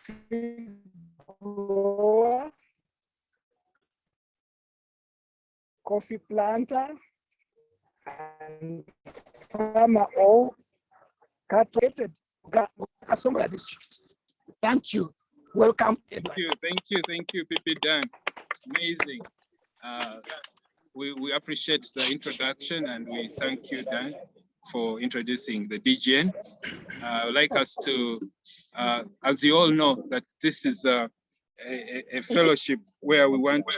coffee grower, coffee planter, and farmer of Kampala-Ssese district. Thank you. Welcome, Edward. Thank you, Pipi Dan. Amazing. We appreciate the introduction and we thank you, Dan, for introducing the DGN. I would like us to, as you all know, that this is a fellowship where we want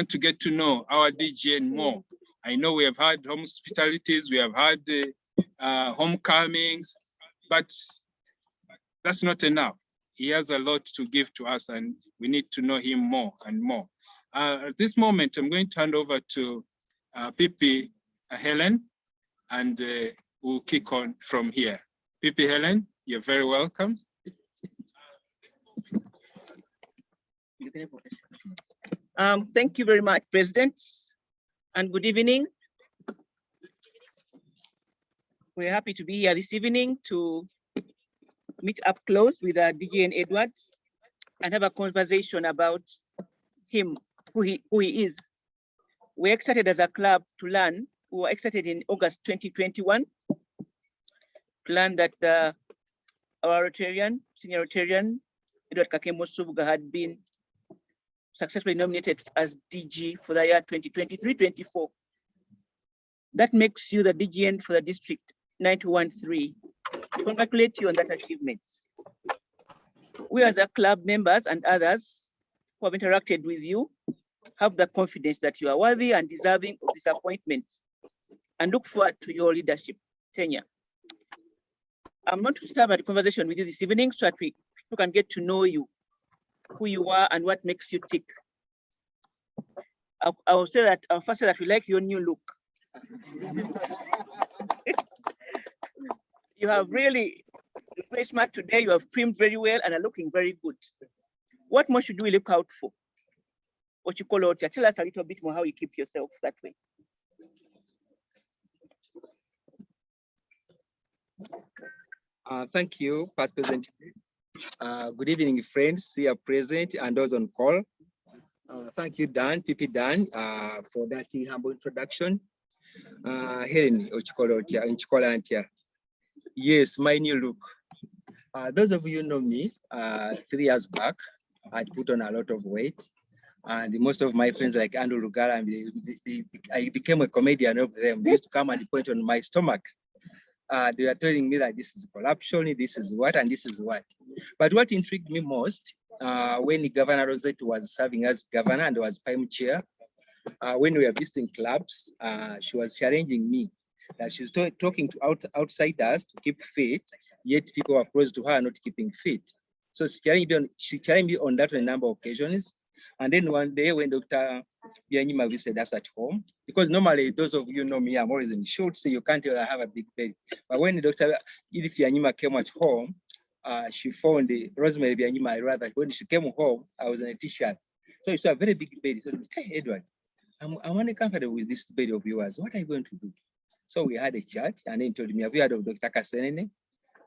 to get to know our DGN more. I know we have had hospitalities, we have had homecomings, but that's not enough. He has a lot to give to us and we need to know him more and more. At this moment, I'm going to hand over to Pipi Helen, and we'll kick on from here. Pipi Helen, you're very welcome. Thank you very much, President, and good evening. We're happy to be here this evening to meet up close with DGN Edward and have a conversation about him, who he is. We're excited as a club to learn. We were excited in August 2021 to learn that our Rotarian, senior Rotarian, Edward Kakemo-Ssese had been successfully nominated as DG for the year 2023-24. That makes you the DGN for the district 913. Congratulate you on that achievement. We as a club members and others who have interacted with you have the confidence that you are worthy and deserving of this appointment and look forward to your leadership tenure. I'm going to start a conversation with you this evening so that people can get to know you, who you are and what makes you tick. I'll first say that we like your new look. You have really very smart today. You have trimmed very well and are looking very good. What more should we look out for? What you call out here? Tell us a little bit more how you keep yourself that way. Thank you, Past President. Good evening, friends here present and those on call. Thank you, Dan, Pipi Dan, for that humble introduction. Helen Ochikolo. Yes, my new look. Those of you know me, 3 years back, I'd put on a lot of weight. And most of my friends like Andrew Lugara, I became a comedian of them. They used to come and point on my stomach. They were telling me that this is corruption, this is what, and this is what. But what intrigued me most, when Governor Rosette was serving as governor and was prime chair, when we were visiting clubs, she was challenging me that she's talking to outsiders to keep fit, yet people who are close to her are not keeping fit. So she challenged me on that on a number of occasions. And then one day when Dr. Byanyima visited us at home, because normally those of you know me, I'm always in shorts, so you can't tell I have a big belly. But when Dr. Edith Byanyima came at home, she found Rosemary Byanyima, rather, when she came home, I was in a t-shirt. So it's a very big belly. So, hey, Edward, I'm uncomfortable with this belly of yours. What are you going to do? So we had a chat, and then he told me, have you heard of Dr. Kasenene?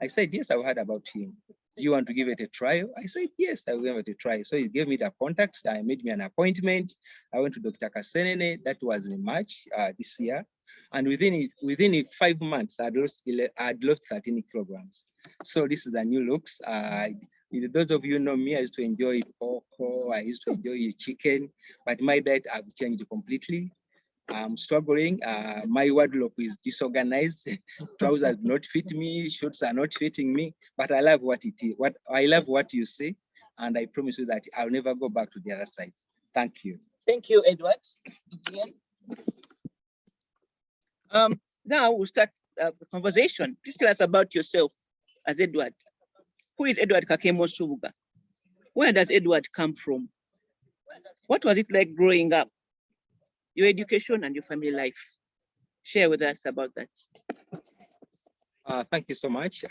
I said, yes, I've heard about him. Do you want to give it a trial? I said, yes, I will give it a try. So he gave me the contacts. I made me an appointment. I went to Dr. Kasenene. That was in March this year. And within 5 months, I'd lost 13 kilograms. So this is the new looks. Those of you know me, I used to enjoy pork, I used to enjoy chicken, but my diet I've changed completely. I'm struggling. My wardrobe is disorganized. Trousers do not fit me. Shorts are not fitting me. But I love what it is. I love what you say, and I promise you that I'll never go back to the other side. Thank you. Thank you, Edward. Now we'll start the conversation. Please tell us about yourself as Edward. Who is Edward Kakemo-Ssese? Where does Edward come from? What was it like growing up? Your education and your family life. Share with us about that. Thank you so much.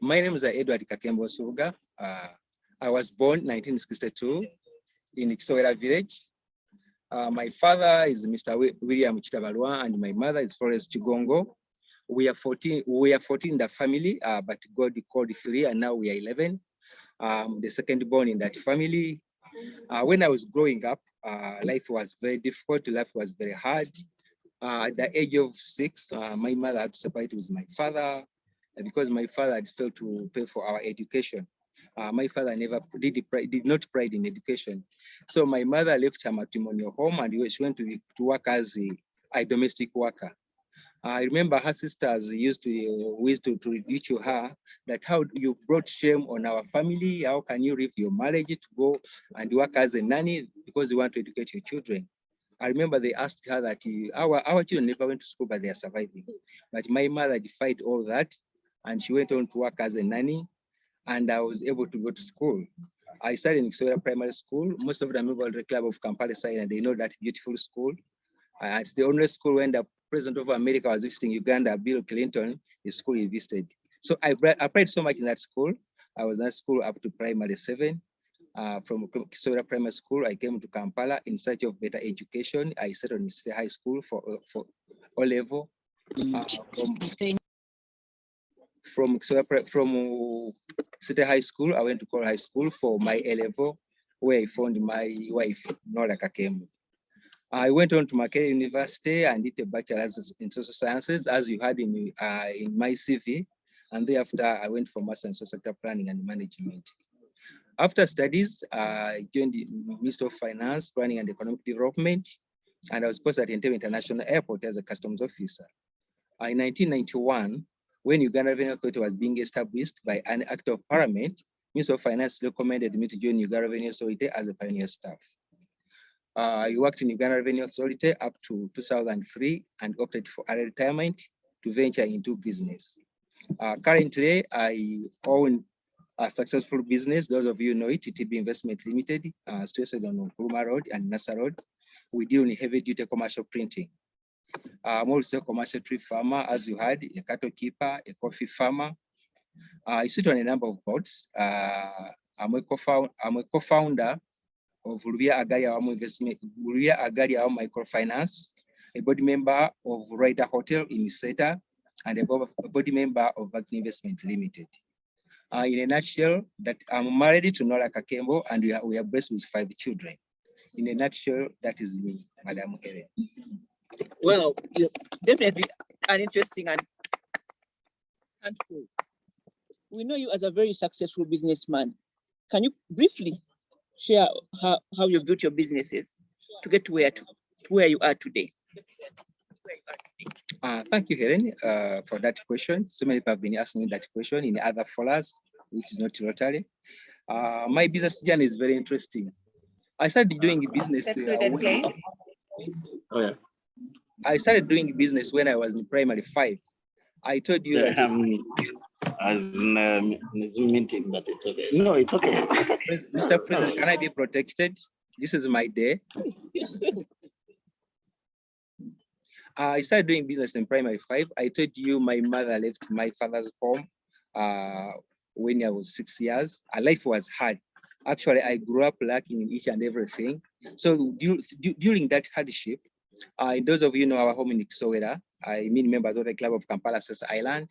My name is Edward Kakemo-Ssese. I was born 1962 in Kisowera village. My father is Mr. William Chitabalwa and my mother is Florence Chigongo. We are 14 in the family, but God called 3 and now we are 11. The second born in that family. When I was growing up, life was very difficult, life was very hard. At the age of 6, my mother had to separate with my father because my father had failed to pay for our education. My father never did not pride in education. So my mother left her matrimonial home and she went to work as a domestic worker. I remember her sisters used to ridicule her that how you brought shame on our family. How can you leave your marriage to go and work as a nanny because you want to educate your children? I remember they asked her that our children never went to school, but they are surviving. But my mother defied all that and she went on to work as a nanny and I was able to go to school. I studied in Kiswahili Primary School. Most of them are the club of Kampala-Ssese and they know that beautiful school. It's the only school when the President of America was visiting Uganda, Bill Clinton, the school he visited. So I applied so much in that school. I was in that school up to primary 7. From Kiswahili Primary School, I came to Kampala in search of better education. I settled in City High School for O level. From City High School, I went to Call High School for my A level, where I found my wife, Nora Kakemu. I went on to Makerere University and did a bachelor's in social sciences, as you had in my CV. And thereafter, I went for master in social sector planning and management. After studies, I joined the Ministry of Finance, Planning and Economic Development, and I was posted at Entebbe International Airport as a customs officer. In 1991, when Uganda Revenue Authority was being established by an act of parliament, Ministry of Finance recommended me to join Uganda Revenue Authority as a pioneer staff. I worked in Uganda Revenue Authority up to 2003 and opted for early retirement to venture into business. Currently, I own a successful business. Those of you know it, TTB Investment Limited, situated on Nkrumah Road and Nasa Road. We deal in heavy duty commercial printing. I'm also a commercial tree farmer, as you heard, a cattle keeper, a coffee farmer. I sit on a number of boards. I'm a co-founder of Rubia Agaria Investment, Rubia Agaria Microfinance, a board member of Ryder Hotel in Iseta, and a board member of Bank Investment Limited. In a nutshell, that I'm married to Nora Kakembo, and we are blessed with 5 children. In a nutshell, that is me, Madam Helen. Well, you're definitely an interesting and handful. We know you as a very successful businessman. Can you briefly share how you built your businesses to get to where you are today? Thank you, Helen, for that question. So many people have been asking that question in other forums, which is not Rotary. My business journey is very interesting. I started doing business. I started doing business when I was in primary 5. I told you that. As in a Zoom meeting, but it's okay. No, it's okay. Mr. President, can I be protected? This is my day. I started doing business in primary 5. I told you my mother left my father's home when I was 6 years. Life was hard. Actually, I grew up lacking in each and everything. So during that hardship, those of you know our home in Kisowera, I mean members of the club of Kampala-Ssese Island,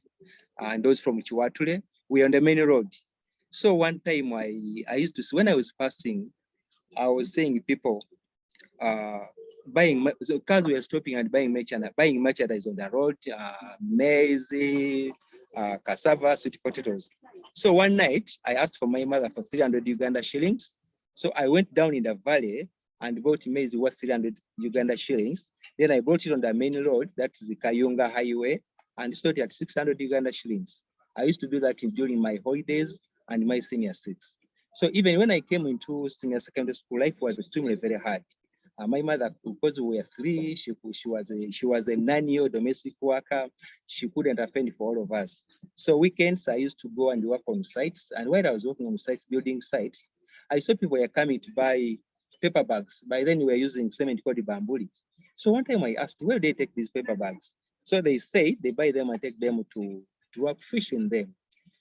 and those from Chiwature, we're on the main road. So one time I used to, when I was passing, I was saying people buying, so cars were stopping and buying merchandise on the road, maize, cassava, sweet potatoes. So one night I asked for my mother for 300 Uganda shillings. So I went down in the valley and bought maize worth 300 Uganda shillings. Then I bought it on the main road, that's the Kayunga Highway, and sold it at 600 Uganda shillings. I used to do that during my holidays and my senior 6. So even when I came into senior secondary school, life was extremely very hard. My mother, because we were 3, she was a nanny or domestic worker. She couldn't fend for all of us. So weekends I used to go and work on sites. And while I was working on sites, building sites, I saw people were coming to buy paper bags. By then we were using cement called bambuli. So one time I asked, where do they take these paper bags? So they say they buy them and take them to work fish in them.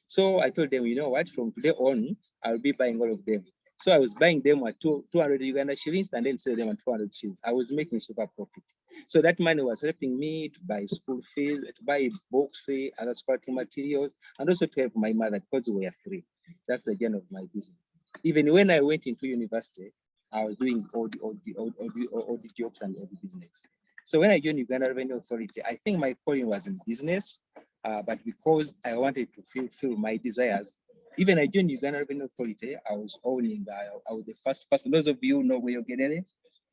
So I told them, you know what, from today on, I'll be buying all of them. So I was buying them at 200 Uganda shillings and then selling them at 400 shillings. I was making super profit. So that money was helping me to buy school fees, to buy books, other sporting materials, and also to help my mother because we were free. That's the journey of my business. Even when I went into university, I was doing all the jobs and all the business. So when I joined Uganda Revenue Authority, I think my calling was in business, but because I wanted to fulfill my desires, even I joined Uganda Revenue Authority, I was owning, I was the first person, those of you who know where you're getting it,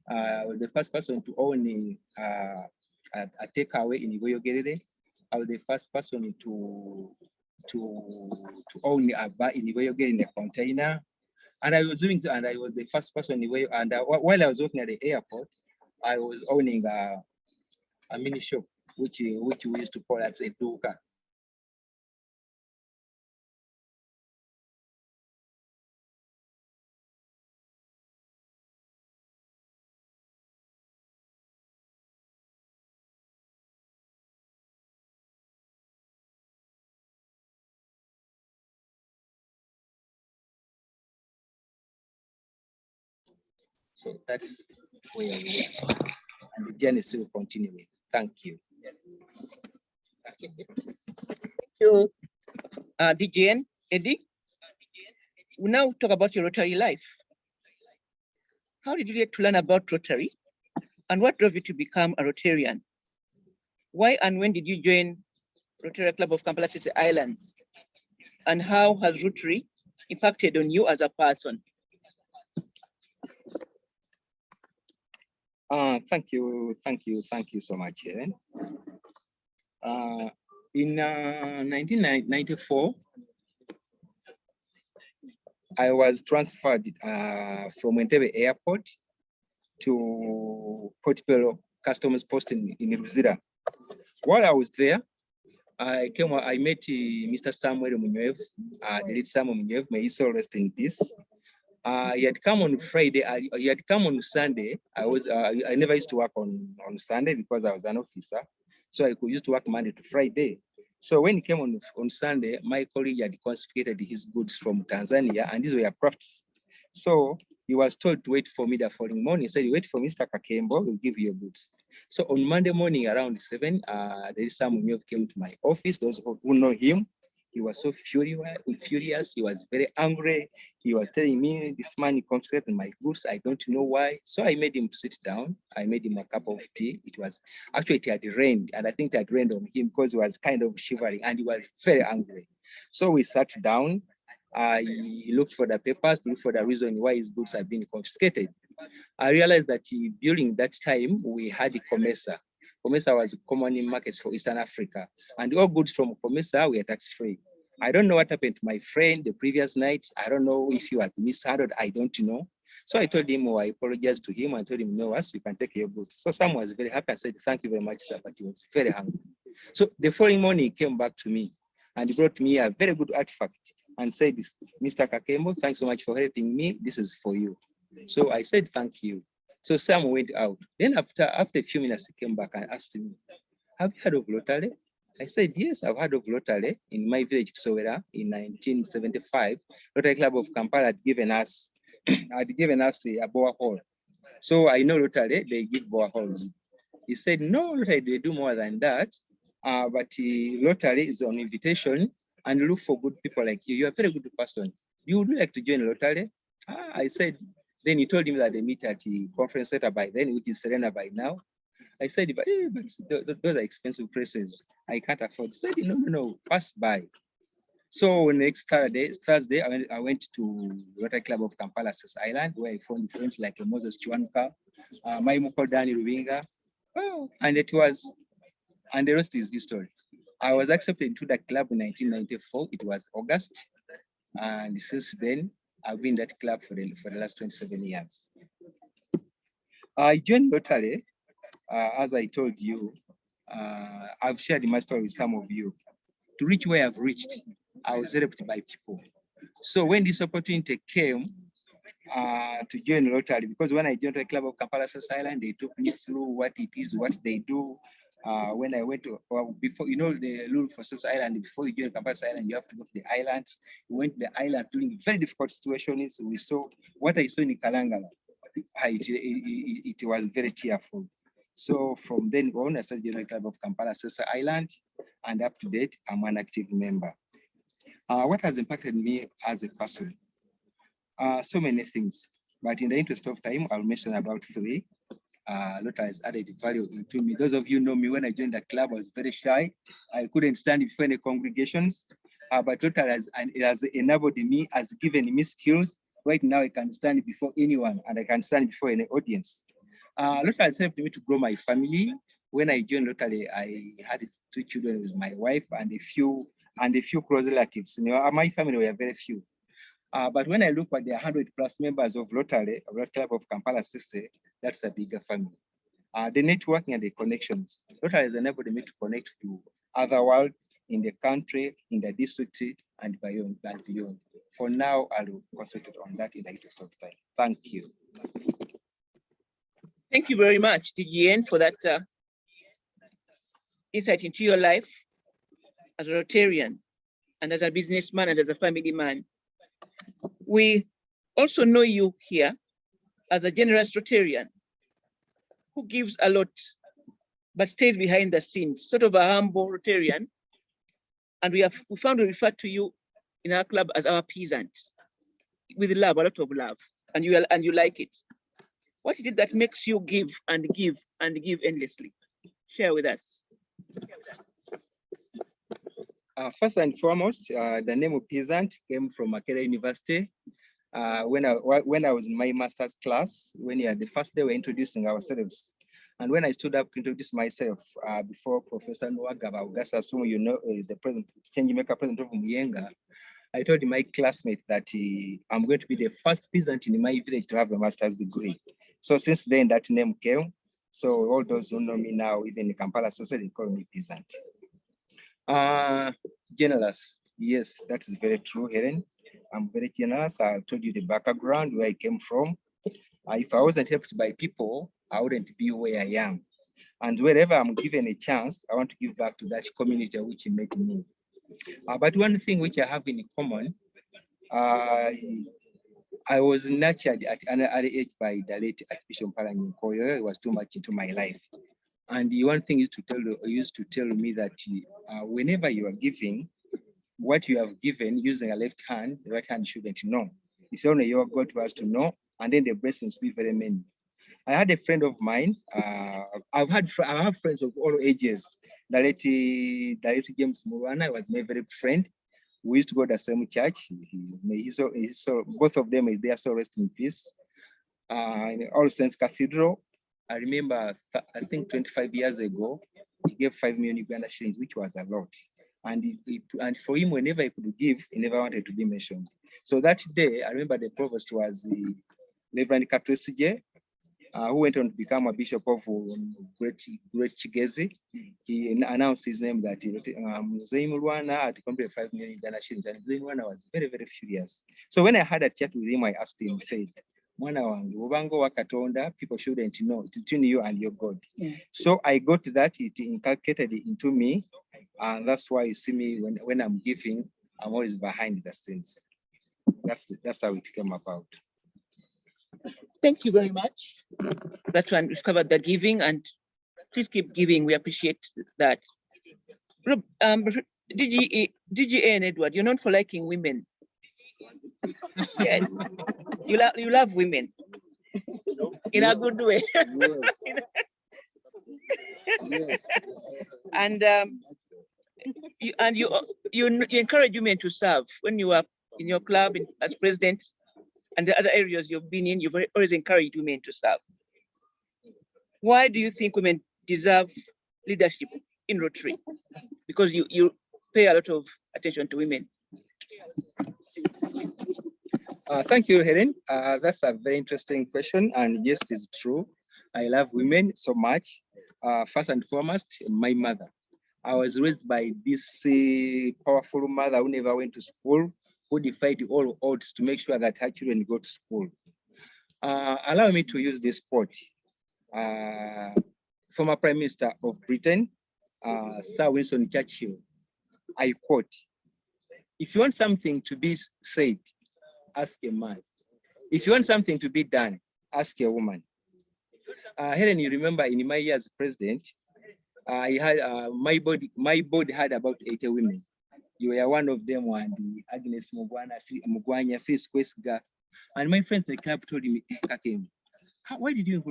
I was the first person to own a takeaway in Ivoyogerere. I was the first person to own a bar in Ivoyogerere in a container. And I was the first person in Ivoyo, and while I was working at the airport, I was owning a mini shop, which we used to call as a duka. So that's where we are. And the journey is still continuing. Thank you. Thank you, DGN, Eddy. We now talk about your Rotary life. How did you get to learn about Rotary? And what drove you to become a Rotarian? Why and when did you join Rotary Club of Kampala-Ssese Islands? And how has Rotary impacted on you as a person? Thank you so much, Helen. In 1994, I was transferred from Entebbe Airport to Portobello Customs Post in Ruzira. While I was there, I met Mr. Samuel Munywev, the late Samuel Munywev, may his soul rest in peace. He had come on Friday. He had come on Sunday. I never used to work on Sunday because I was an officer, so I used to work Monday to Friday. So when he came on Sunday, my colleague had confiscated his goods from Tanzania, and these were crafts. So he was told to wait for me the following morning. He said, "Wait for Mr. Kakembo, we'll give you your goods." So on Monday morning around 7, there is someone who came to my office. Those who know him, he was so furious. He was very angry. He was telling me, "This man confiscated my goods. I don't know why." So I made him sit down. I made him a cup of tea. It had rained, and I think it had rained on him because he was kind of shivering and he was very angry. So we sat down. I looked for the papers, looked for the reason why his goods had been confiscated. I realized that during that time we had COMESA. COMESA was common in markets for Eastern Africa, and all goods from COMESA were tax-free. I don't know what happened to my friend the previous night. I don't know if he was mishandled. I don't know. So I told him, I apologized to him. I told him, "No, you can take your goods." So Sam was very happy. I said, "Thank you very much, sir," but he was very hungry. So the following morning, he came back to me and he brought me a very good artifact and said, "Mr. Kakembo, thanks so much for helping me. This is for you." So I said, "Thank you." So Sam went out. Then after a few minutes, he came back and asked me, "Have you heard of Rotary?" I said, "Yes, I've heard of Rotary. In my village, Kisowera, in 1975, Rotary Club of Kampala had given us a borehole. So I know Rotary, they give boreholes." He said, "No, Rotary, they do more than that. But Rotary is on invitation and look for good people like you. You're a very good person. You would like to join Rotary?" I said, then he told him that they meet at the conference center by then, which is Serena by now. I said, but those are expensive places. I can't afford. He said, no, pass by. So next Thursday, I went to Rotary Club of Kampala-Ssese Island, where I found friends like Moses Chwanuka, my Moko Dani Rubinga, and the rest is history. I was accepted into the club in 1994. It was August, and since then, I've been in that club for the last 27 years. I joined Rotary, as I told you. I've shared my story with some of you. To reach where I've reached, I was helped by people. So when this opportunity came to join Rotary, because when I joined the club of Kampala-Ssese Island, they took me through what it is, what they do. when I went to, before, you know, the rule for Ssese Island, before you join Kampala-Ssese Island, you have to go to the islands. We went to the island during very difficult situations. We saw what I saw in Kalangala. It was very tearful. So from then on, I started joining the club of Kampala-Ssese Island, and up to date, I'm an active member. What has impacted me as a person? So many things, but in the interest of time, I'll mention about 3. Rotary has added value into me. Those of you know me, when I joined the club, I was very shy. I couldn't stand before any congregations, but Rotary has enabled me, has given me skills. Right now, I can stand before anyone, and I can stand before any audience. Rotary has helped me to grow my family. When I joined Rotary, I had 2 children with my wife and a few close relatives. You know, my family were very few. But when I look at the 100+ members of Rotary Club of Kampala-Ssese, that's a bigger family. The networking and the connections. Rotary has enabled me to connect to other world in the country, in the district, and beyond. For now, I'll concentrate on that in the interest of time. Thank you. Thank you very much, DGN, for that insight into your life as a Rotarian and as a businessman and as a family man. We also know you here as a generous Rotarian who gives a lot but stays behind the scenes, sort of a humble Rotarian. And we found to refer to you in our club as our peasant, with love, a lot of love, and you like it. What is it that makes you give and give and give endlessly? Share with us. First and foremost, the name of peasant came from Makerere University. When I was in my master's class, when the first day we're introducing ourselves. And when I stood up to introduce myself before Professor Nwagaba Ugasa, so you know, the president, change maker president of Muyenga, I told my classmate that I'm going to be the first peasant in my village to have a master's degree. So since then, that name came. So all those who know me now, even in Kampala-Ssese, they call me peasant. Generous, yes, that is very true, Helen. I'm very generous. I told you the background where I came from. If I wasn't helped by people, I wouldn't be where I am. And wherever I'm given a chance, I want to give back to that community which made me. But one thing which I have in common, I was nurtured at an early age by the late Archbishop Mpalanyi. It was too much into my life. And the one thing used to tell me that whenever you are giving, what you have given using a left hand, the right hand shouldn't know. It's only your God who has to know, and then the blessings will be very many. I had a friend of mine. I have friends of all ages. The late James Murwana was my very good friend. We used to go to the same church. Both of them is there, so rest in peace. In All Saints Cathedral, I remember, I think 25 years ago, he gave 5 million Uganda shillings, which was a lot. And for him, whenever he could give, he never wanted to be mentioned. So that day, I remember the provost was the Reverend Kampala-Ssese, who went on to become a bishop of Great Chigezi. He announced his name that Mzee Mulwana had completed 5 million Uganda shillings, and Mzee Mulwana was very, very furious. So when I had a chat with him, I asked him, said, Mwana wange, ubango wa Katonda, people shouldn't know, it's between you and your God. Yeah. So I got that, it inculcated into me, and that's why you see me when I'm giving, I'm always behind the scenes. That's how it came about. Thank you very much. That one, we've covered the giving, and please keep giving. We appreciate that. DGN Edward, you're known for liking women. Yes. You love women in a good way. Yes. And you encourage women to serve. When you are in your club as president and the other areas you've been in, you've always encouraged women to serve. Why do you think women deserve leadership in Rotary? Because you pay a lot of attention to women. Thank you, Helen. That's a very interesting question. And yes, it's true. I love women so much. First and foremost, my mother. I was raised by this powerful mother who never went to school, who defied all odds to make sure that her children go to school. Allow me to use this quote. former Prime Minister of Britain, Sir Winston Churchill. I quote, "If you want something to be said, ask a man. If you want something to be done, ask a woman." Helen, you remember in my year as president, I had my board had about 80 women. You were one of them, and Agnes Mugwanya, Fis Kwesga. And my friends at the club told me, Kakem, why did you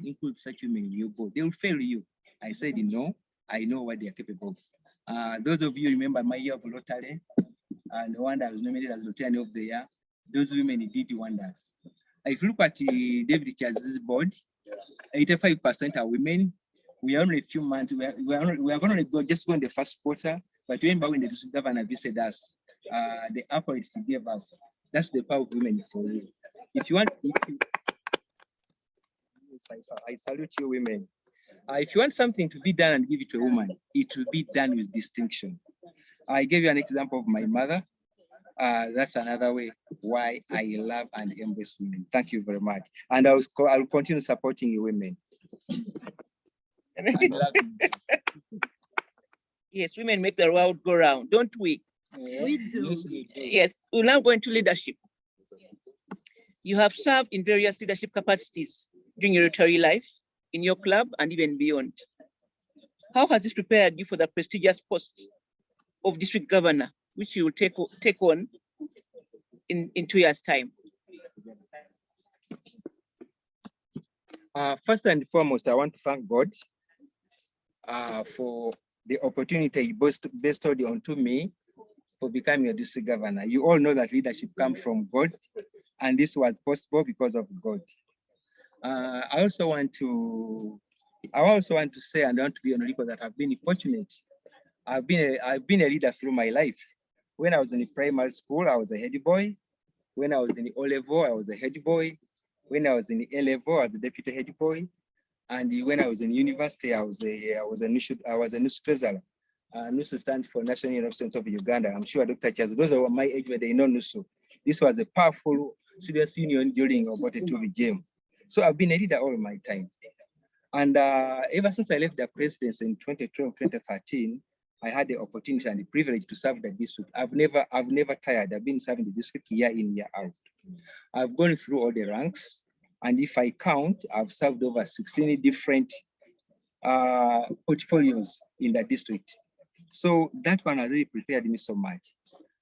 include such women in your board? They will fail you. I said, no, I know what they are capable of. Those of you remember my year of Rotary, and no wonder I was nominated as Rotary of the Year. Those women did wonders. If you look at David Chaz's board, 85% are women. We are only a few months. We have only just gone the first quarter. But remember when the district governor visited us, the upwards he gave us, that's the power of women for you. If you want, I salute you women. If you want something to be done and give it to a woman, it will be done with distinction. I gave you an example of my mother. That's another way why I love and embrace women. Thank you very much. And I'll continue supporting you women. Yes, women make the world go round, don't we? We do. Yes, we'll now go into leadership. You have served in various leadership capacities during your Rotary life, in your club, and even beyond. How has this prepared you for the prestigious post of district governor, which you will take on in 2 years' time? First and foremost, I want to thank God for the opportunity he bestowed onto me for becoming a district governor. You all know that leadership comes from God, and this was possible because of God. I also want to say, and I want to be on record, that I've been fortunate. I've been a leader through my life. When I was in the primary school, I was a head boy. When I was in the O level, I was a head boy. When I was in the A level, I was a deputy head boy. And when I was in university, I was a news treasurer. NUSU stands for National University of Uganda. I'm sure Dr. Chaz, those are my age, but they know NUSU. This was a powerful students' union during about 2 regime. So I've been a leader all my time. And ever since I left the presidency in 2012, 2013, I had the opportunity and the privilege to serve the district. I've never tired. I've been serving the district year in, year out. I've gone through all the ranks. And if I count, I've served over 16 different portfolios in the district. So that one has really prepared me so much.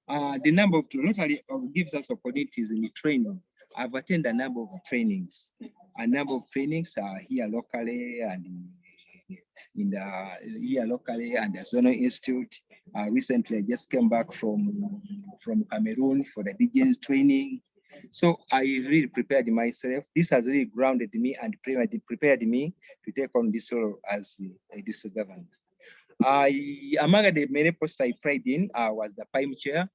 The number of Rotary gives us opportunities in the training. I've attended a number of trainings. A number of trainings are here locally and in the Zonal Institute. Recently, I just came back from Cameroon for the DGN training. So I really prepared myself. This has really grounded me and prepared me to take on this role as a district governor. Among the many posts I pride in was the PIME chair.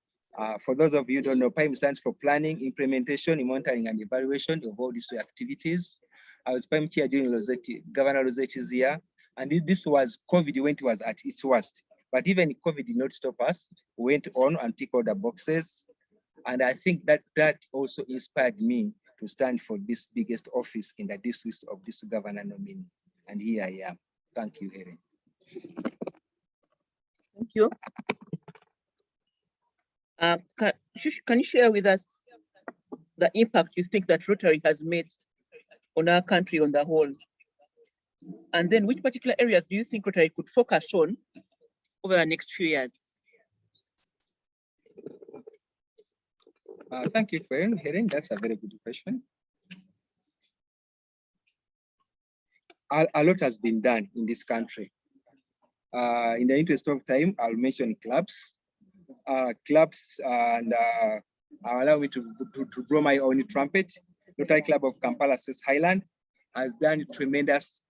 For those of you who don't know, PIME stands for Planning, Implementation, Monitoring, and Evaluation of all district activities. I was PIME chair during Governor Rosetti's year, and this was COVID when it was at its worst. But even COVID did not stop us. We went on and ticked all the boxes. And I think that also inspired me to stand for this biggest office in the district of district governor nominee. And here I am. Thank you, Helen. Thank you. Can you share with us the impact you think that Rotary has made on our country on the whole? And then which particular areas do you think Rotary could focus on over the next few years? Thank you, Helen. That's a very good question. A lot has been done in this country. In the interest of time, I'll mention clubs. And allow me to blow my own trumpet. Rotary Club of Kampala-Ssese Highland has done tremendous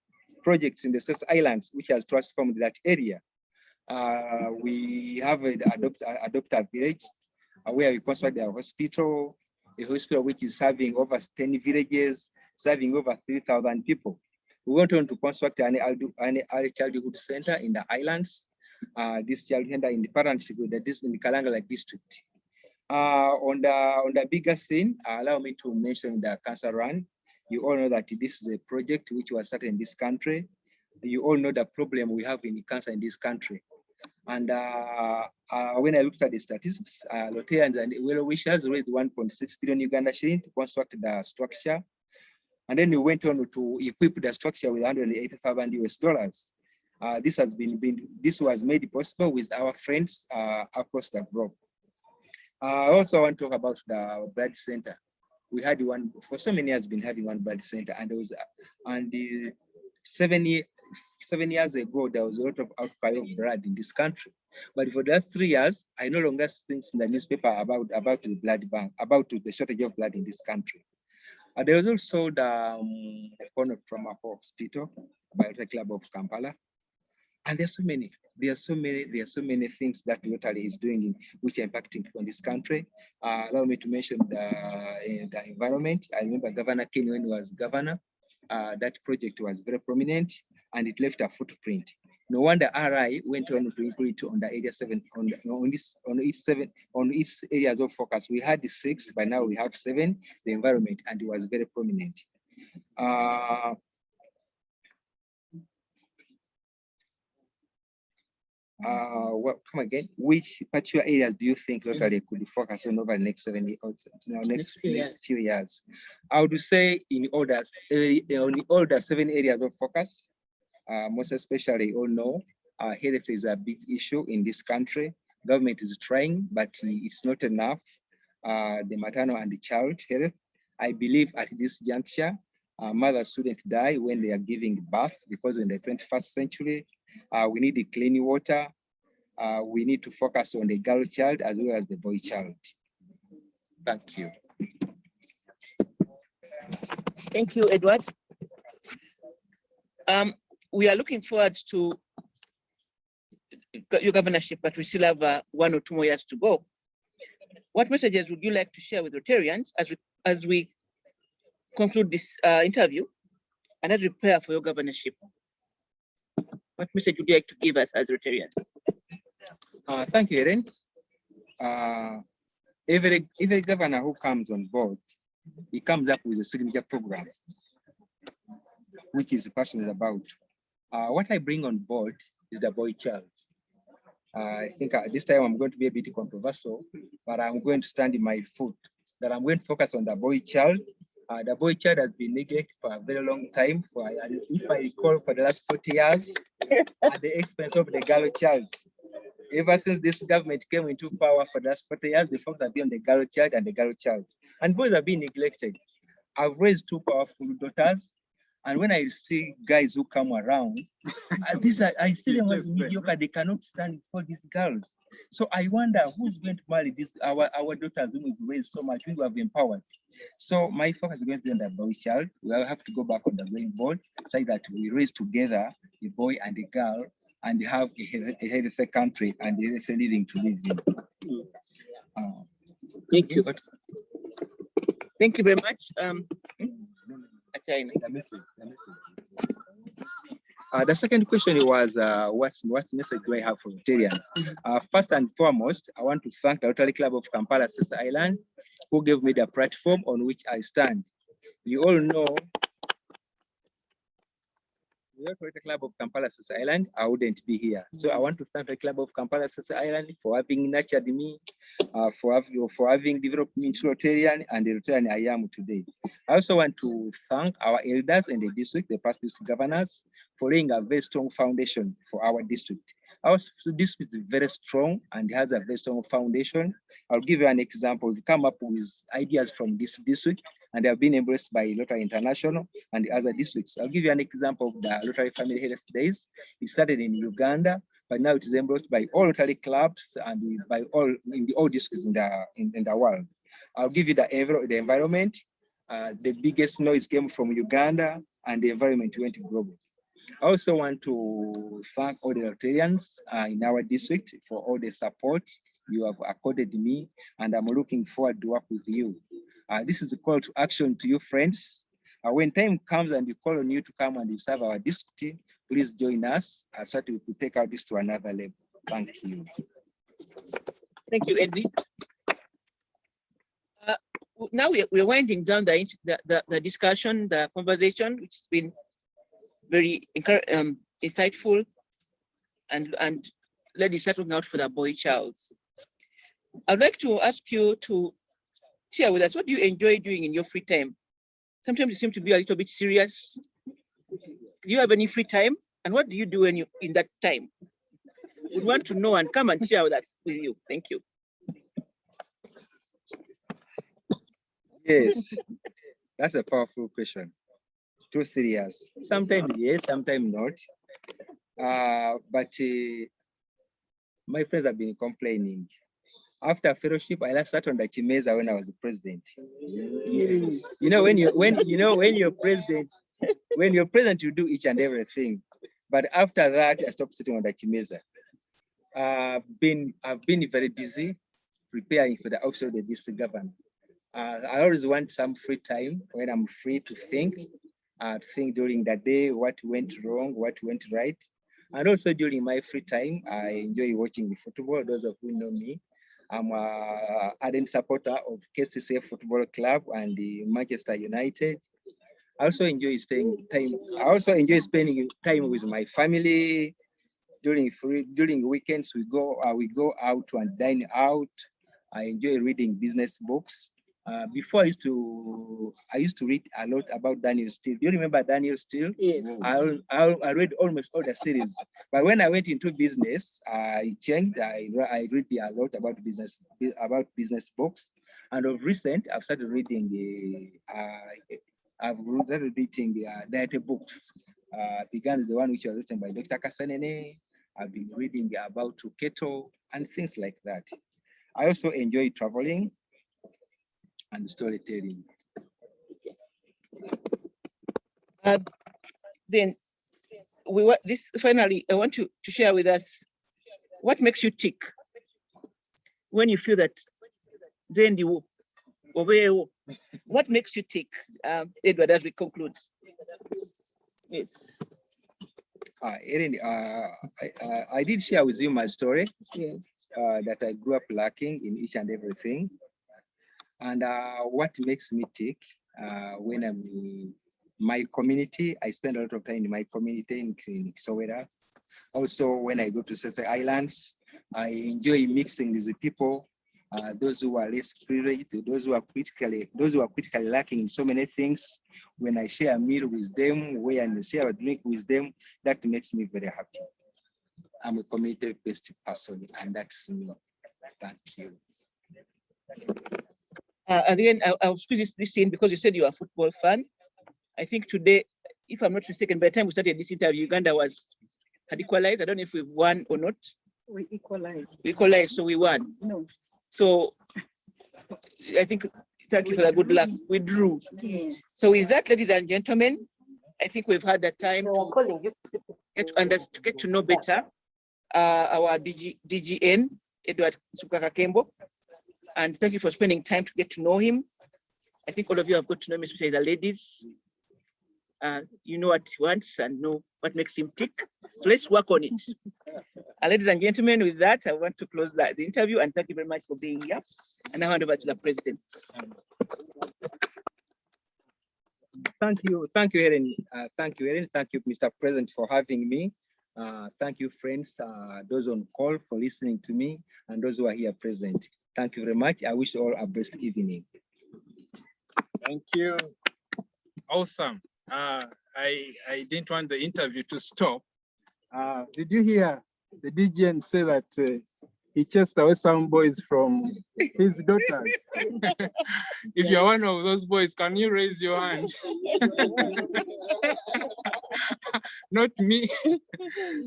projects in the Ssese Islands, which has transformed that area. We have adopted a village where we constructed a hospital which is serving over 10 villages, serving over 3,000 people. We went on to construct an early childhood center in the islands. This childhood center in the partnership with in the Kalangala district. On the bigger scene, allow me to mention the cancer run. You all know that this is a project which was started in this country. You all know the problem we have in cancer in this country. And when I looked at the statistics, Rotarians and well-wishers raised 1.6 billion Uganda shilling to construct the structure. And then we went on to equip the structure with $180,000 US. This was made possible with our friends across the globe. I also want to talk about the blood center. We had one for so many years, been having one blood center, and there was 7 years ago there was a lot of outcry of blood in this country. But for the last 3 years, I no longer see things in the newspaper about the blood bank, about the shortage of blood in this country. There was also the corner from our hospital by the Club of Kampala. And there are so many things that Rotary is doing which are impacting on this country. Allow me to mention the environment. I remember Governor Ken when he was governor, that project was very prominent and it left a footprint. No wonder RI went on to include on the area 7 on its areas of focus. We had 6, but now we have 7. The environment, and it was very prominent. Come again. Which particular areas do you think Rotary could focus on over the next 7 years, next few years? I would say in all the 7 areas of focus, most especially, all know health is a big issue in this country. Government is trying, but it's not enough. The maternal and the child health. I believe at this juncture, mothers shouldn't die when they are giving birth, because in the 21st century, we need the clean water. We need to focus on the girl child as well as the boy child. Thank you. Thank you, Edward. We are looking forward to your governorship, but we still have 1 or 2 more years to go. What messages would you like to share with Rotarians as we conclude this interview and as we prepare for your governorship? What message would you like to give us as Rotarians? Thank you, Erin. Every governor who comes on board, he comes up with a signature program, which is passionate about. What I bring on board is the boy child. I think this time I'm going to be a bit controversial, but I'm going to stand in my foot, that I'm going to focus on the boy child. The boy child has been neglected for a very long time, if I recall, for the last 40 years, at the expense of the girl child. Ever since this government came into power for the last 40 years, the focus has been on the girl child and the girl child. And boys are being neglected. I've raised 2 powerful daughters, and when I see guys who come around, I see them as mediocre. They cannot stand for these girls. So I wonder who's going to marry our daughters whom we've raised so much, who have empowered. So my focus is going to be on the boy child. We will have to go back on the drawing board, so that we raise together the boy and the girl, and have a healthy country and a healthy living to live in. Thank you. Thank you very much. The second question was, what message do I have for Rotarians? First and foremost, I want to thank the Rotary Club of Kampala-Ssese Island, who gave me the platform on which I stand. You all know, without the Club of Kampala-Ssese Island, I wouldn't be here. So I want to thank the Club of Kampala-Ssese Island for having nurtured me, for having developed me into Rotarian and the Rotarian I am today. I also want to thank our elders in the district, the past district governors, for laying a very strong foundation for our district. Our district is very strong and has a very strong foundation. I'll give you an example. We come up with ideas from this district, and they have been embraced by Rotary International and the other districts. I'll give you an example of the Rotary Family Health Days. It started in Uganda, but now it is embraced by all Rotary clubs and by all districts in the world. I'll give you the environment. The biggest noise came from Uganda, and the environment went global. I also want to thank all the Rotarians in our district for all the support you have accorded me, and I'm looking forward to work with you. This is a call to action to you, friends. When time comes and we call on you to come and serve our district, please join us so that we could take our district to another level. Thank you. Thank you, Eddy. Now we're winding down the discussion, the conversation, which has been very insightful, and ladies start looking out for the boy child. I'd like to ask you to share with us, what do you enjoy doing in your free time? Sometimes you seem to be a little bit serious. Do you have any free time? And what do you do when you in that time? We want to know and come and share that with you. Thank you. Yes, that's a powerful question. Too serious. Sometimes yes, sometimes not. But my friends have been complaining. After fellowship, I last sat on the Chimeza when I was the president. You know, when you're president, you do each and everything. But after that, I stopped sitting on the Chimeza. I've been very busy preparing for the office of the district governor. I always want some free time when I'm free to think during the day, what went wrong, what went right. And also during my free time, I enjoy watching the football. Those of you who know me, I'm an ardent supporter of KCCA Football Club and the Manchester United. I also enjoy spending time with my family. During weekends, we go out and dine out. I enjoy reading business books. Before I used to read a lot about Daniel Steele. Do you remember Daniel Steele? Yes. I read almost all the series. But when I went into business, I changed. I read a lot about business books. And of recent, I've started reading the dietary books. Began with the one which was written by Dr. Kasanene. I've been reading about keto and things like that. I also enjoy traveling and storytelling. Then finally, I want you to share with us what makes you tick when you feel that then you what makes you tick, Edward, as we conclude. Yes. Erin, I did share with you my story. Yes. That I grew up lacking in each and everything. And what makes me tick when I'm in my community, I spend a lot of time in my community in Sowera. Also, when I go to Ssese Islands, I enjoy mixing with the people, those who are less privileged, those who are critically lacking in so many things. When I share a meal with them, when I share a drink with them, that makes me very happy. I'm a community-based person, and that's me. Thank you. Again, I'll squeeze this in because you said you're a football fan. I think today, if I'm not mistaken, by the time we started this interview, Uganda had equalized. I don't know if we've won or not. We equalized. We equalized, so we won. No. So I think, thank you for the good luck. We drew. Yes. So with that, ladies and gentlemen, I think we've had the time to get to know better our DGN, Edward Sukakakembo. And thank you for spending time to get to know him. I think all of you have got to know him, especially the ladies. You know what he wants and know what makes him tick. So let's work on it. Ladies and gentlemen, with that, I want to close the interview and thank you very much for being here. And I hand over to the president. Thank you, Erin. Thank you, Erin. Thank you, Mr. President, for having me. Thank you, friends, those on call for listening to me, and those who are here present. Thank you very much. I wish you all a blessed evening. Thank you. Awesome. I didn't want the interview to stop. Did you hear the DGN say that he chased away some boys from his daughters? If you're one of those boys, can you raise your hand? Not me.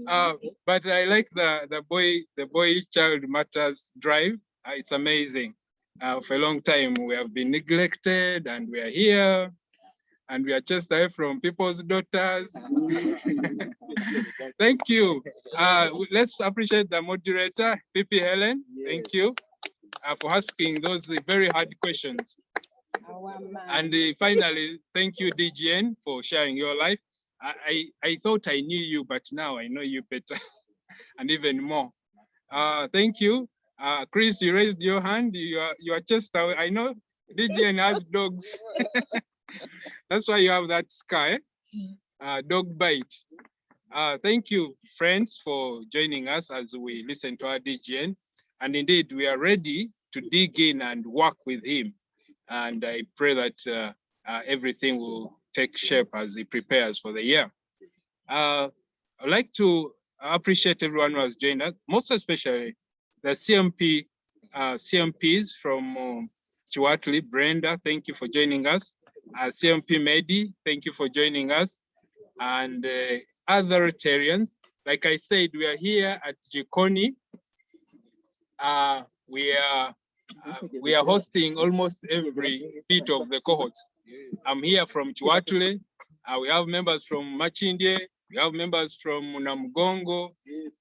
But I like the boy child matters drive. It's amazing. For a long time we have been neglected, and we are here, and we are chased away from people's daughters. Thank you. Let's appreciate the moderator, Pipi Helen. Thank you for asking those very hard questions. And finally, thank you, DGN, for sharing your life. I thought I knew you, but now I know you better and even more. Thank you. Chris, you raised your hand. You are just, I know DGN has dogs. That's why you have that scar, dog bite. Thank you, friends, for joining us as we listen to our DGN. And indeed, we are ready to dig in and work with him. And I pray that everything will take shape as he prepares for the year. I'd like to appreciate everyone who has joined us, most especially the CMPs from Chiwatli. Brenda, thank you for joining us. CMP Medi, thank you for joining us. And other Rotarians. Like I said, we are here at Jikoni. We are hosting almost every bit of the cohorts. I'm here from Chiwatule. We have members from Machindie. We have members from Namugongo,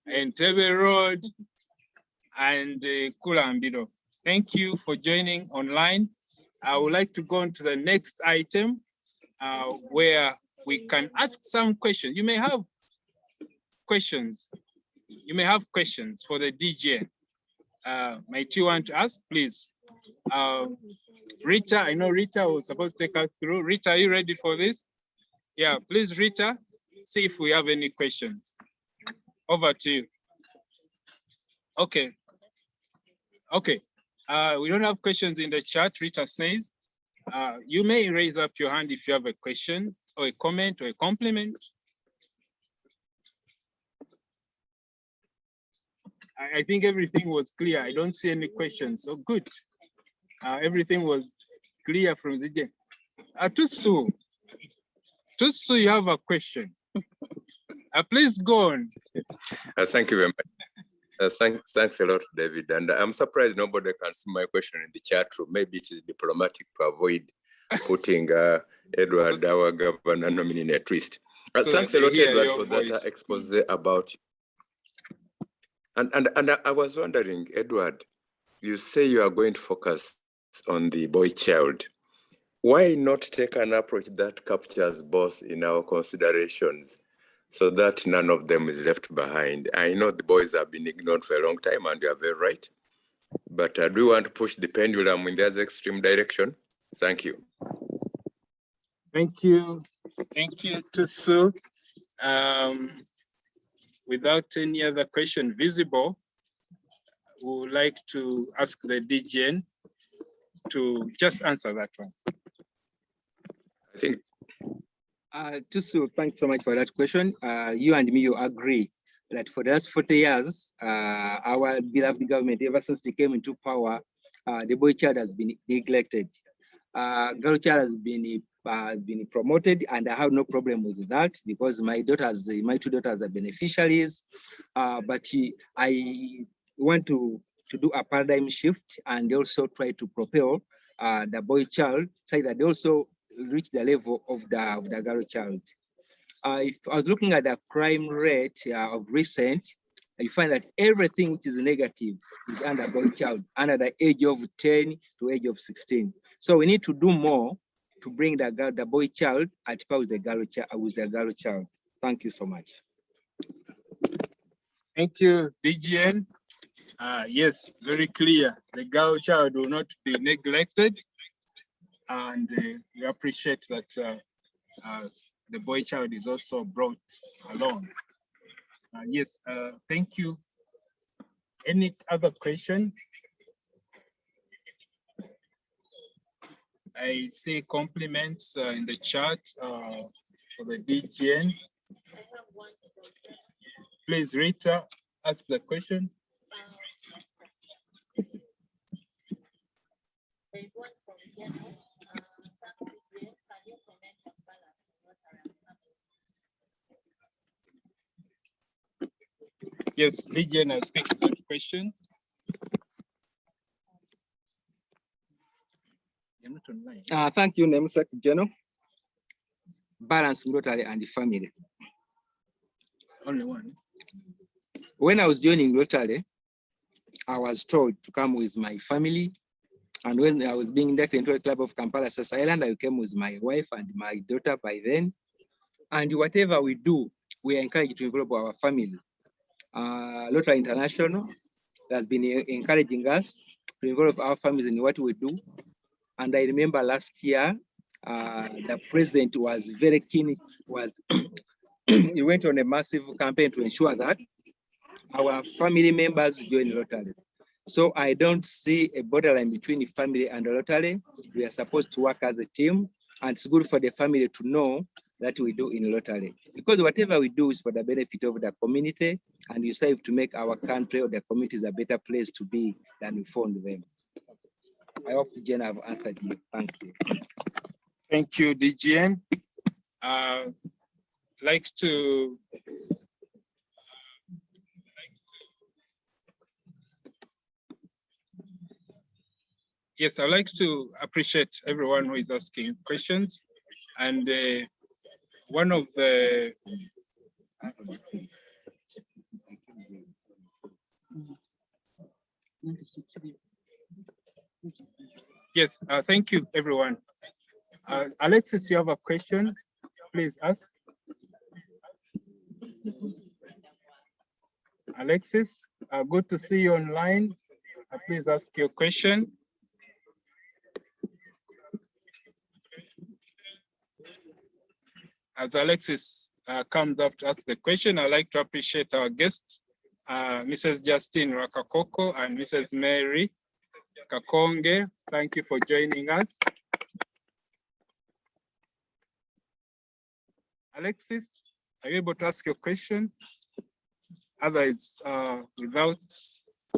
Entebbe Road, and Kulambido. Thank you for joining online. I would like to go on to the next item where we can ask some questions. You may have questions. You may have questions for the DGN. Might you want to ask, please? Rita, I know Rita was supposed to take us through. Rita, are you ready for this? Yeah, please, Rita, see if we have any questions. Over to you. Okay. Okay. We don't have questions in the chat, Rita says. You may raise up your hand if you have a question or a comment or a compliment. I think everything was clear. I don't see any questions. So good. Everything was clear from the game. Tusu, you have a question. Please go on. Thank you very much. Thanks a lot, David. And I'm surprised nobody can see my question in the chat room. Maybe it is diplomatic to avoid putting Edward, our governor nominee, in a twist. So thanks a lot, Edward, for that expose about you. And I was wondering, Edward, you say you are going to focus on the boy child. Why not take an approach that captures both in our considerations so that none of them is left behind? I know the boys have been ignored for a long time, and you are very right. But do you want to push the pendulum in the other extreme direction? Thank you. Thank you. Thank you, Tusu. Without any other question visible, we would like to ask the DGN to just answer that one. I think. Tusu, thanks so much for that question. You and me, you agree that for the last 40 years, our beloved government, ever since they came into power, the boy child has been neglected. Girl child has been promoted, and I have no problem with that because my two daughters are beneficiaries. But I want to do a paradigm shift and also try to propel the boy child so that they also reach the level of the girl child. If I was looking at the crime rate of recent, you find that everything which is negative is under boy child, under the age of 10 to age of 16. So we need to do more to bring the boy child at par with the girl child. Thank you so much. Thank you, DGN. Yes, very clear. The girl child will not be neglected, and we appreciate that the boy child is also brought along. Yes, thank you. Any other question? I see compliments in the chat for the DGN. Please, Rita, ask the question. Yes, DGN has picked that question. I'm not online. Thank you, Namesake General. Balance Rotary and the family. Only one. When I was joining Rotary, I was told to come with my family. And when I was being inducted into the club of Kampala-Ssese Island, I came with my wife and my daughter by then. And whatever we do, we are encouraged to involve our family. Rotary International has been encouraging us to involve our families in what we do. And I remember last year, the president was very keen, was he went on a massive campaign to ensure that our family members join Rotary. So I don't see a borderline between the family and the Rotary. We are supposed to work as a team, and it's good for the family to know that we do in Rotary. Because whatever we do is for the benefit of the community, and you serve to make our country or the communities a better place to be than we found them. I hope Jen have answered you. Thank you. Thank you, DGN. Like to yes, I'd like to appreciate everyone who is asking questions. And one of the yes, thank you, everyone. Alexis, you have a question? Please ask. Alexis, good to see you online. Please ask your question. As Alexis comes up to ask the question, I'd like to appreciate our guests, Mrs. Justine Rakakoko and Mrs. Mary Kakonge. Thank you for joining us. Alexis, are you able to ask your question? Otherwise, without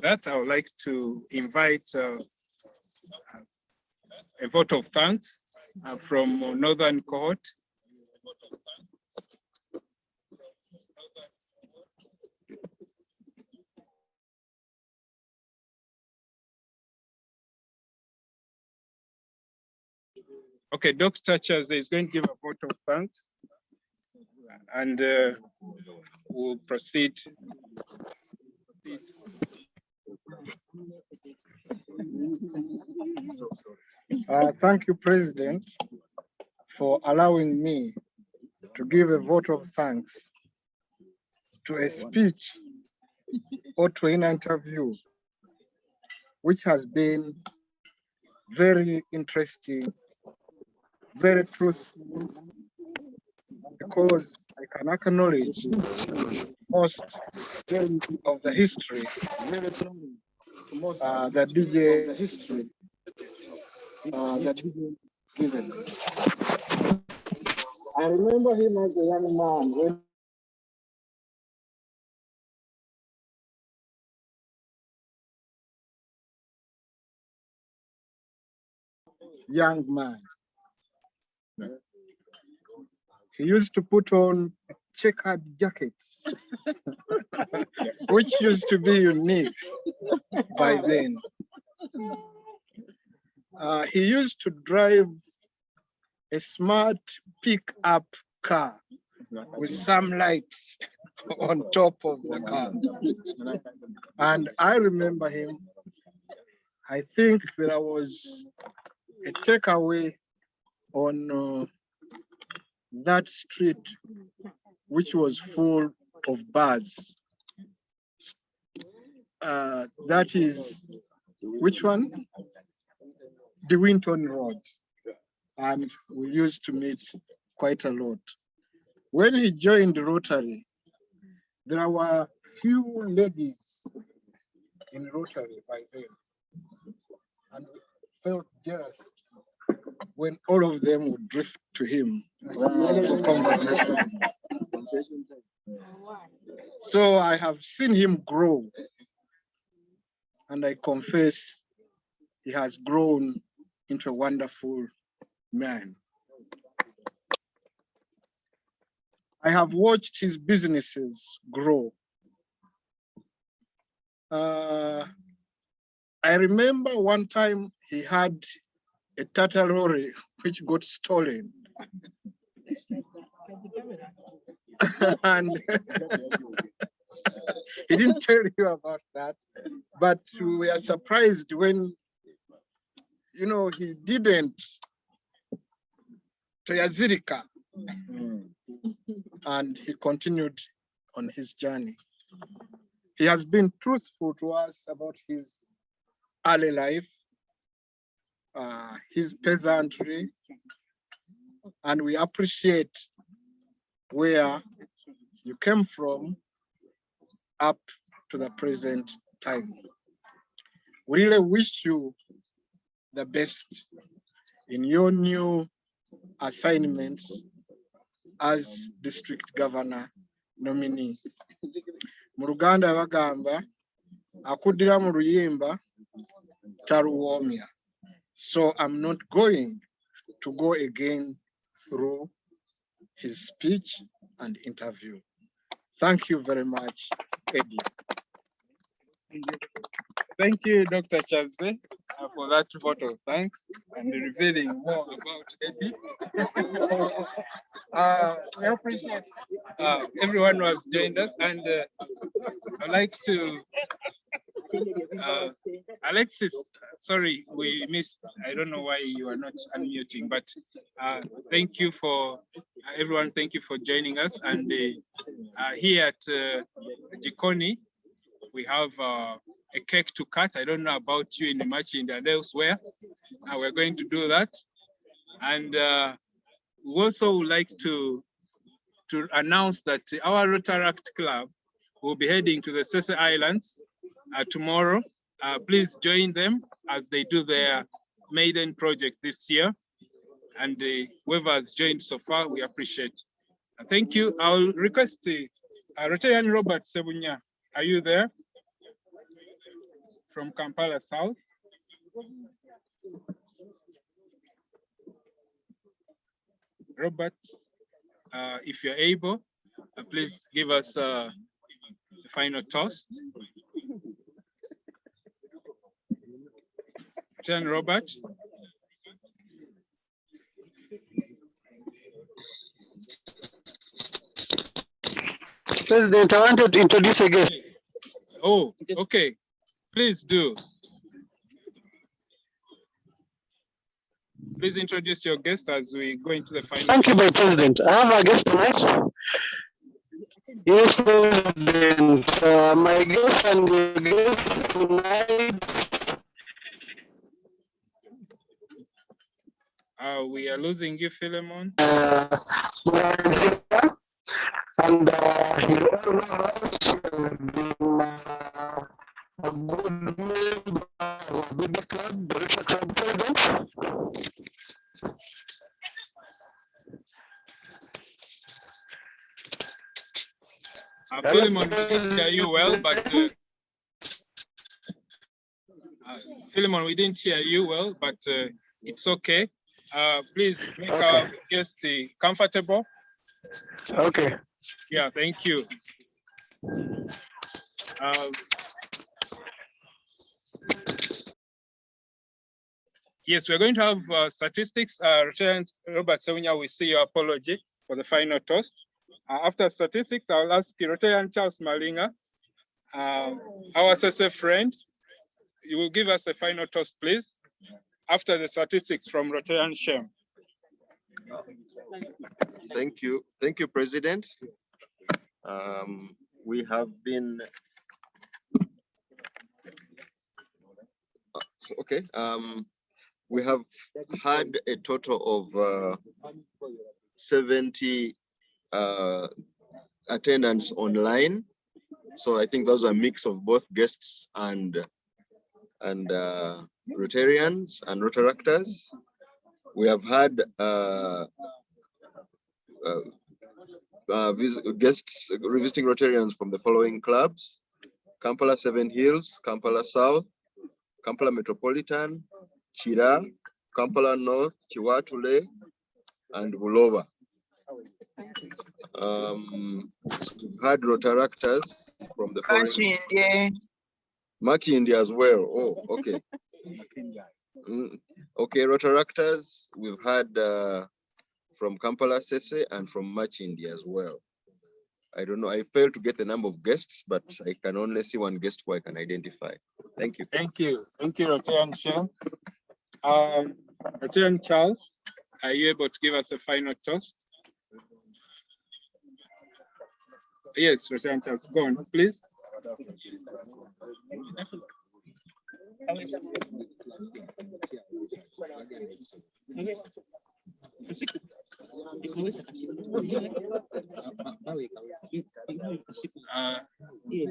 that, I would like to invite a vote of thanks from Northern Cohort. Okay, Dr. Charles is going to give a vote of thanks, and we'll proceed. Thank you, President, for allowing me to give a vote of thanks to a speech or to an interview, which has been very interesting, very truthful, because I can acknowledge most of the history that DGN given. I remember him as a young man when young man. He used to put on checkered jackets, which used to be unique by then. He used to drive a smart pickup car with some lights on top of the car. And I remember him. I think there was a takeaway on that street, which was full of birds. That is, which one? The Winton Road. And we used to meet quite a lot. When he joined Rotary, there were few ladies in Rotary by then. And we felt jealous when all of them would drift to him for conversation. So I have seen him grow, and I confess he has grown into a wonderful man. I have watched his businesses grow. I remember one time he had a Tata lorry which got stolen. And he didn't tell you about that, but we are surprised when, you know, he didn't to Yazirika, and he continued on his journey. He has been truthful to us about his early life, his peasantry, and we appreciate where you came from up to the present time. We really wish you the best in your new assignments as district governor nominee. Mu Luganda bagamba akudira mu luyimba taruwomya. So I'm not going to go again through his speech and interview. Thank you very much, Eddy. Thank you, Dr. Chaze, for that vote of thanks and revealing more about Eddy. We appreciate everyone who has joined us, and I'd like to, Alexis, sorry, we missed, I don't know why you are not unmuting, but thank you for, everyone, thank you for joining us. And here at Jikoni, we have a cake to cut. I don't know about you in the Machinda and elsewhere. We're going to do that. And we also would like to announce that our Rotaract Club will be heading to the Ssese Islands tomorrow. Please join them as they do their maiden project this year. And whoever has joined so far, we appreciate. Thank you. I'll request the Rotarian Robert Sebunya. Are you there? From Kampala South. Robert, if you're able, please give us the final toast. Turn Robert. President, I wanted to introduce a guest. Oh, okay. Please do. Please introduce your guest as we go into the final. Thank you, my President. I have a guest tonight. Yes, President. My guest and your guest tonight. We are losing you, Philemon. And he always been a good member of the club, the Rotary Club President. Philemon, we didn't hear you well, but Philemon, we didn't hear you well, but it's okay. Please make our guest comfortable. Okay. Yeah, thank you. Yes, we're going to have statistics. Robert Sewunya, we see your apology for the final toast. After statistics, I'll ask Rotarian Charles Malinga, our Ssese friend. You will give us a final toast, please, after the statistics from Rotarian Shem. Thank you, President. We have been okay. We have had a total of 70 attendants online. So I think those are a mix of both guests and Rotarians and Rotaractors. We have had guests, visiting Rotarians from the following clubs: Kampala-Seven Hills, Kampala South, Kampala Metropolitan, Chira, Kampala North, Chiwatule, and Bulova. We've had Rotaractors from the following. Makindi as well. Oh, okay. Okay, Rotaractors we've had from Kampala-Ssese and from Makindi as well. I don't know, I failed to get the number of guests, but I can only see one guest who I can identify. Thank you. Thank you. Thank you, Rotarian Shem. Rotarian Charles, are you able to give us a final toast? Yes, Rotarian Charles, go on, please.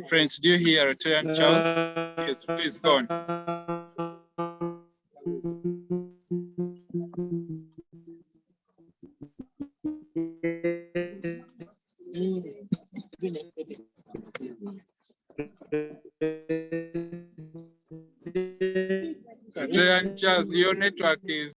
Friends, do you hear Rotarian Charles? Yes, please go on. Rotarian Charles, your network is